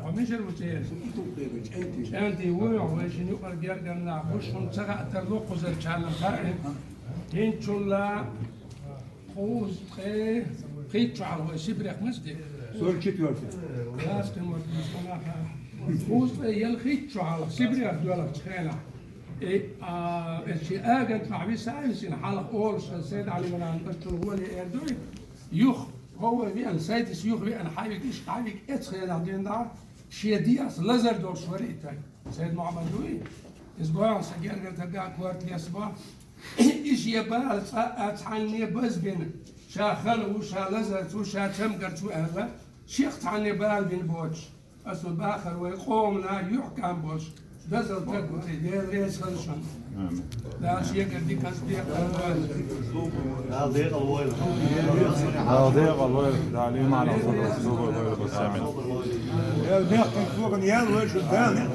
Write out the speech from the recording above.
ومش الوتير أنت وين يقدر بيرجعنا مش منتجع تلوق زرشان خائن هين شلا خوز خيط شعر وسبرق مسجد سؤال كتير خلاص كم خوز يلخيط شعر سبرق دولا تخيله الشيء أجد مع بيسايس إن حلق أول سيد علي من عن بشر هو اللي يردوي يخ هو بيان سيدس يخ بيان حبيك إيش حبيك إتخيل عندنا ده شيء دياس لزر دور شوريتك سيد محمد دوي إسبوع سجل قلت ترجع كوارت لي أسبوع إيش يبال أتعني بس بين شا خلو شا لزر وشا تم قرتو أهلا شيخ تعني بال بين بوش أصل باخر ويقومنا يحكم بوش لزر تقول دير ريس خلشان لا شيء قدي كسبي هذا الويل هذا الويل تعليم على الصدق والسامع يا نحن فوق نيال وش الثاني